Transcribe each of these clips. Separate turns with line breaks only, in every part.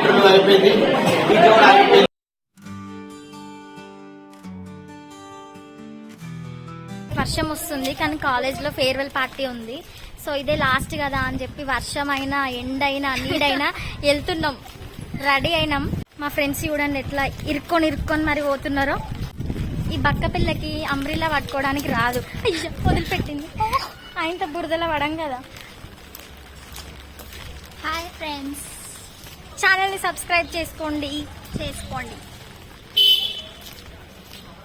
Tractor అయిపోయింది.
వర్షం వస్తుంది కానీ కాలేజ్లో ఫేర్వెల్ పార్టీ ఉంది. సో ఇదే లాస్ట్ కదా అని చెప్పి వర్షం అయినా ఎండైనా నీడైనా వెళ్తున్నాం, రెడీ అయినాం. మా ఫ్రెండ్స్ చూడండి ఎట్లా ఇరుక్కొని మరి పోతున్నారో. ఈ బక్క పిల్లకి అంబ్రిల్లా పట్టుకోవడానికి రాదు. అయ్యో వదిలిపెట్టింది, ఆయనతో బురదలో పడం కదా. హాయ్ ఫ్రెండ్స్, ఛానల్ని సబ్స్క్రైబ్ చేసుకోండి.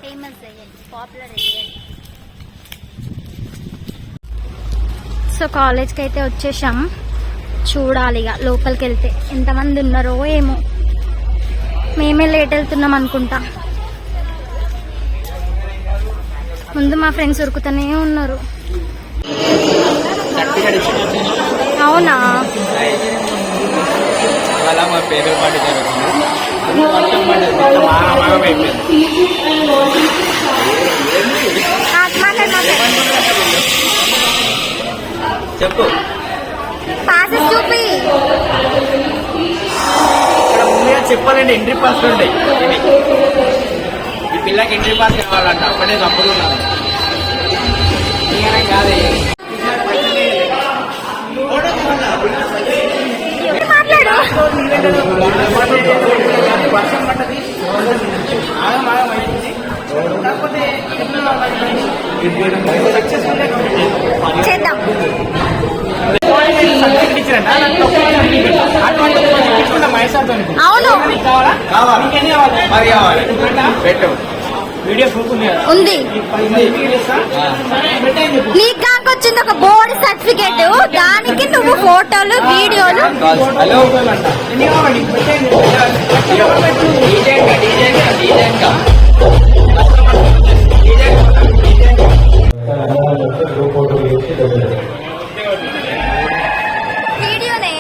ఫేమస్ అయ్యండి, పాపులర్ అయ్యండి. సో కాలేజ్కి అయితే వచ్చేసాం. చూడాలి ఇక లోపలికి వెళ్తే ఎంతమంది ఉన్నారో ఏమో. మేమే లేట్ వెళ్తున్నాం అనుకుంటా. ముందు మా ఫ్రెండ్స్ ఉరుకుతూనే ఉన్నారు. అవునా,
చెప్పు
పాసెస్ చూపి.
చెప్పాలండి, ఎంట్రీ పాస్ ఉంటాయి. ఈ పిల్లకి ఎంట్రీ పాస్ కావాలంట, అప్పుడే తప్పదు కాదే. వర్షం పడ్డది,
చేద్దాం. అవును ఉంది. నీకు కాకొచ్చింది ఒక బోర్డు సర్టిఫికేట్, దానికి నువ్వు ఫోటోలు వీడియోలు. వీడియోనే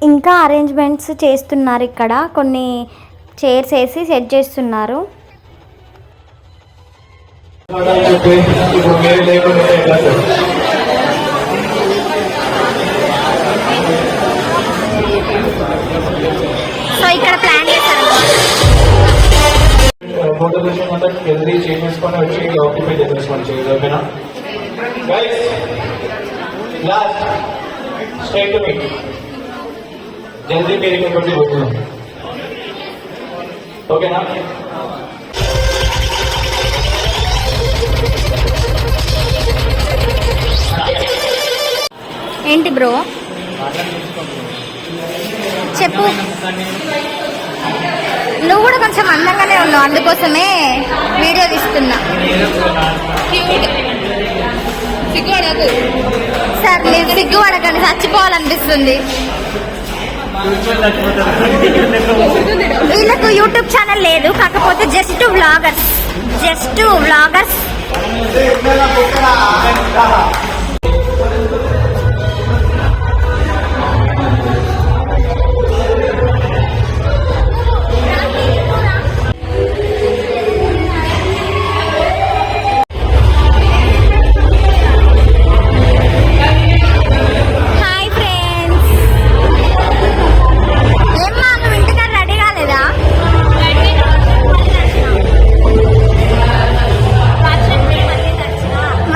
ఇంకా అరేంజ్మెంట్స్ చేస్తున్నారు. ఇక్కడ కొన్ని చైర్స్ వేసి సెట్ చేస్తున్నారు. సో ఇక్కడ ప్లాన్ చేశారు.
ఫోటో సెషన్ అంతా జల్దీ చేసేసుకొని వచ్చి ఆక్యుపై చేసేసుకోండి. ఓకేనా guys? Last straight to me, జల్దీ పేరు కొట్టి పోతున్నాం. ఓకేనా?
ఏంటి బ్రో చెప్పు. నువ్వు కూడా కొంచెం అందంగానే ఉన్నావు, అందుకోసమే వీడియో తీస్తున్నా. సార్ మీరు సిగ్గు పడకండి, చచ్చిపోవాలనిపిస్తుంది. వీళ్ళకు యూట్యూబ్ ఛానల్ లేదు, కాకపోతే జస్ట్ వ్లాగర్స్.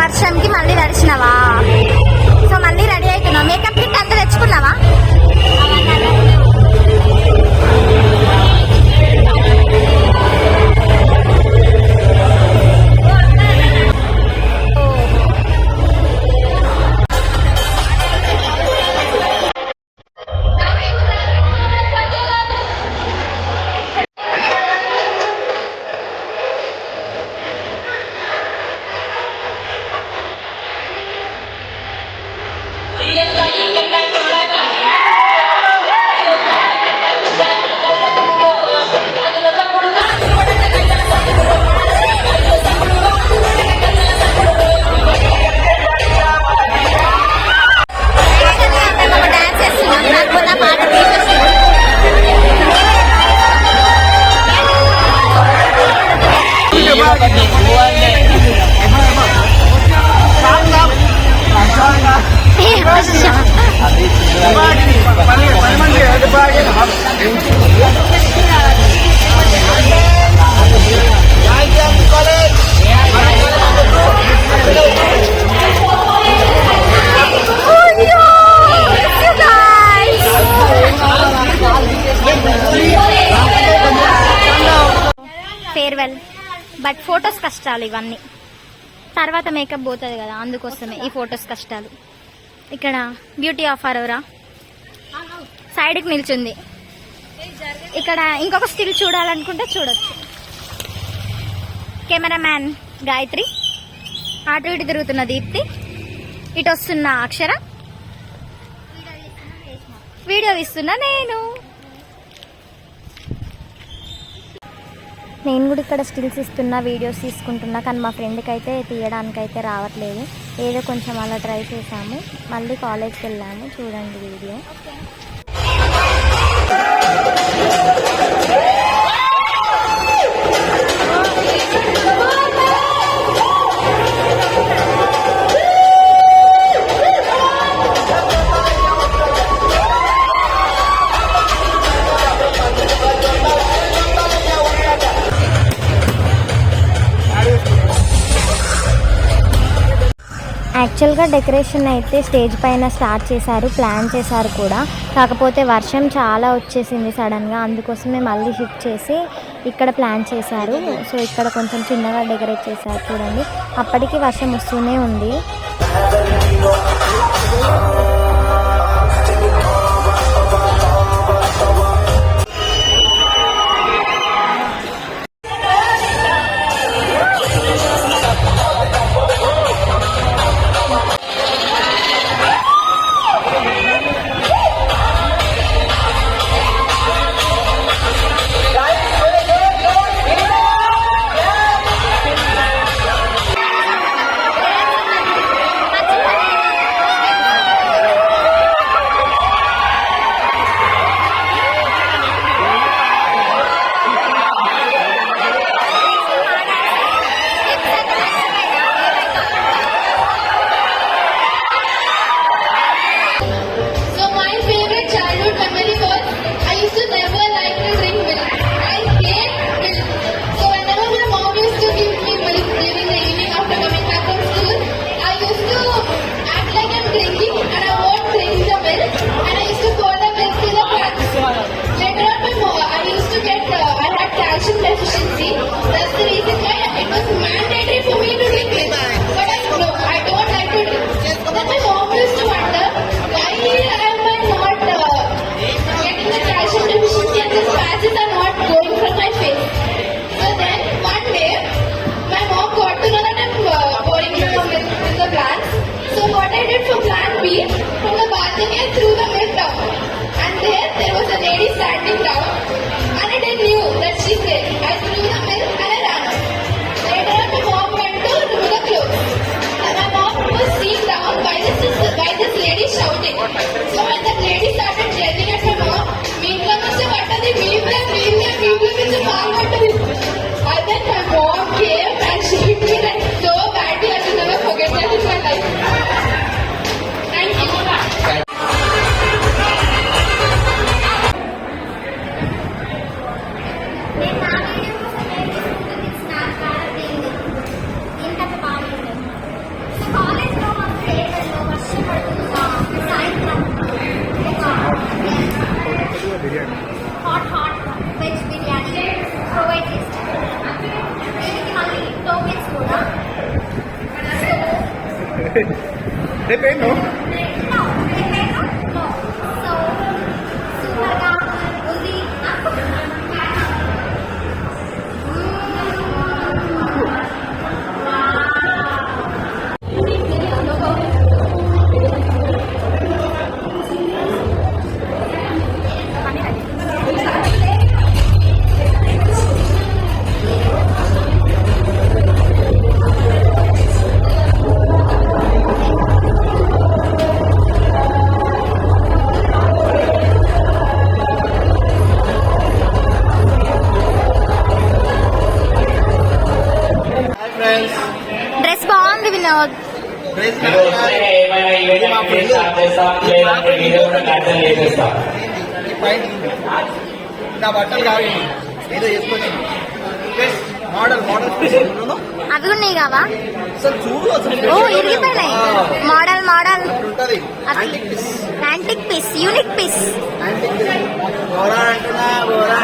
వర్షంకి మళ్ళీ తడిచినావా? కష్టాలు ఇవన్నీ. తర్వాత మేకప్ పోతుంది కదా, అందుకోసమే ఈ ఫొటోస్ కష్టాలు. ఇక్కడ బ్యూటీ ఆఫ్ అరోరా సైడ్కి నిల్చుంది. ఇక్కడ ఇంకొక స్టిల్ చూడాలనుకుంటే చూడొచ్చు. కెమెరామ్యాన్ గాయత్రి, అటు ఇటు తిరుగుతున్న దీప్తి, ఇటు వస్తున్న అక్షర, వీడియో ఇస్తున్నా నేను కూడా ఇక్కడ స్టిల్స్ ఇస్తున్నా, వీడియోస్ తీసుకుంటున్నా. కానీ మా ఫ్రెండ్కి అయితే తీయడానికైతే రావట్లేదు. ఏదో కొంచెం అలా ట్రై చేసాము. మళ్ళీ కాలేజ్కి వెళ్ళాము. చూడండి వీడియో. యాక్చువల్గా డెకరేషన్ అయితే స్టేజ్ పైన స్టార్ట్ చేశారు, ప్లాన్ చేశారు కూడా. కాకపోతే వర్షం చాలా వచ్చేసింది సడన్గా, అందుకోసమే మళ్ళీ షిఫ్ట్ చేసి ఇక్కడ ప్లాన్ చేశారు. సో ఇక్కడ కొంచెం చిన్నగా డెకరేట్ చేశారు చూడండి. అప్పటికి వర్షం వస్తూనే ఉంది.
Depende, no?
డ్రెస్ బాగుంది వినోద్.
నా బట్టలు కాదు ఏదో చేసుకొని మోడల్ మోడల్
అవి ఉన్నాయి కావా?
అసలు చూడు అసలు
ఓ ఇరిగిపోయినాయి. మోడల్ మోడల్
ఉంటది
యాంటిక్ పీస్, యూనిక్ పీస్.
గోరా అంటున్నా గోరా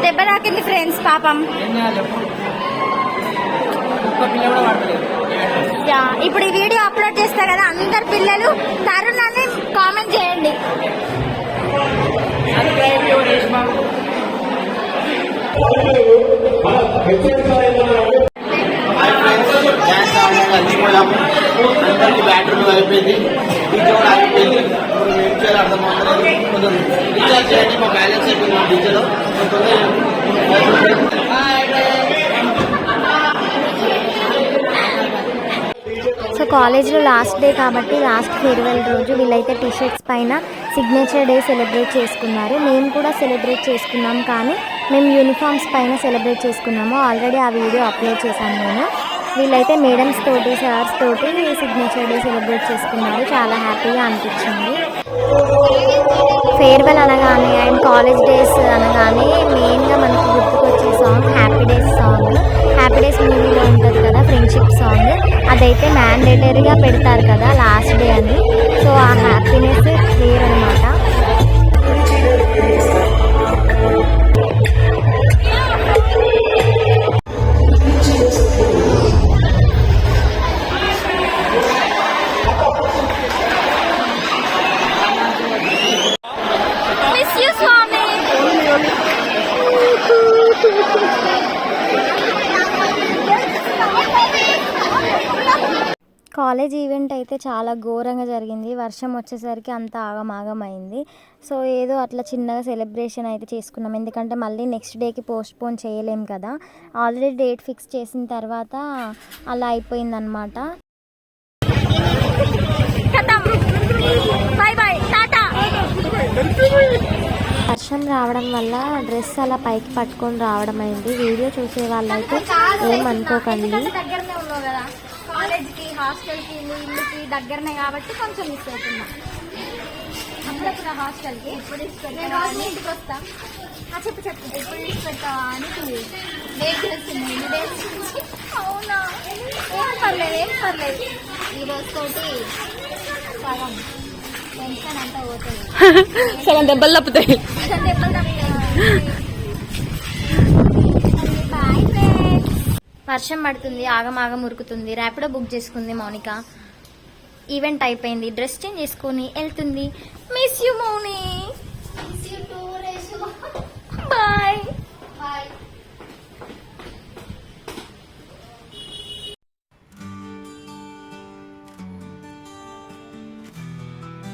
దెబ్బ తాకింది ఫ్రెండ్స్ పాపం. యా, ఇప్పుడు ఈ వీడియో అప్లోడ్ చేస్తా కదా, అందరు పిల్లలు తరుణ్ అని కామెంట్ చేయండి.
డ్యాన్స్ ఆడడానికి అన్ని కూడా అందరికి బ్యాటరీ అయిపోయింది, డీజే కూడా అయిపోయింది. ఇప్పుడు ఏం చేయాలో అర్థం అవుతుంది. కొంచెం రీఛార్జ్ చేయండి, మా బ్యాలెన్స్ అయిపోయింది డీజేలో.
సో కాలేజ్లో లాస్ట్ డే కాబట్టి లాస్ట్ ఫేర్వెల్ రోజు వీళ్ళైతే టీషర్ట్స్ పైన సిగ్నేచర్ డే సెలబ్రేట్ చేసుకున్నారు. మేము కూడా సెలబ్రేట్ చేసుకున్నాం, కానీ మేము యూనిఫామ్స్ పైన సెలబ్రేట్ చేసుకున్నాము. ఆల్రెడీ ఆ వీడియో అప్లోడ్ చేశాను నేను. వీళ్ళైతే మేడమ్స్ తోటి సార్స్ తోటి సిగ్నేచర్ డే సెలబ్రేట్ చేసుకున్నారు. చాలా హ్యాపీగా అనిపించింది. ఫేర్వెల్ అనగానే అండ్ కాలేజ్ డేస్ అనగానే మెయిన్గా మనకు గుర్తుకొచ్చే song happy days song. Happy days మూవీలో ఉంటుంది కదా ఫ్రెండ్షిప్ సాంగ్, అదైతే మ్యాండేటరీగా పెడతారు కదా లాస్ట్ డే అని. సో ఆ హ్యాపీనెస్ క్లియర్ అనమాట. కాలేజ్ ఈవెంట్ అయితే చాలా ఘోరంగా జరిగింది. వర్షం వచ్చేసరికి అంత ఆగమాగమైంది. సో ఏదో అట్లా చిన్నగా సెలబ్రేషన్ అయితే చేసుకున్నాం, ఎందుకంటే మళ్ళీ నెక్స్ట్ డేకి పోస్ట్పోన్ చేయలేం కదా. ఆల్రెడీ డేట్ ఫిక్స్ చేసిన తర్వాత అలా అయిపోయిందనమాట. వర్షం రావడం వల్ల డ్రెస్ అలా పైకి పట్టుకొని రావడం అయింది. వీడియో చూసే వాళ్ళైతే ఏమనుకోకండి. కాలేజ్కి హాస్టల్కి ఇల్లుకి దగ్గరనే కాబట్టి కొంచెం మిస్ అవుతున్నా. అప్పుడప్పుడు హాస్టల్కి ఎప్పుడు ఇంటికి వస్తాం. చెప్పు ఎప్పుడు మిస్ పెట్టావా అని డేట్ చేస్తుంది. అవునా, ఏం పర్లేదు. ఈ రోజు తోటి సగం టెన్షన్ అంతా పోతుంది, సగం దెబ్బలు తప్పుతాయి. వర్షం పడుతుంది, ఆగమాగం ఉరుకుతుంది. ర్యాపిడో బుక్ చేసుకుంది మౌనిక. ఈవెంట్ అయిపోయింది, డ్రెస్ చేంజ్ చేసుకుని వెళ్తుంది. Miss you Mouni, bye.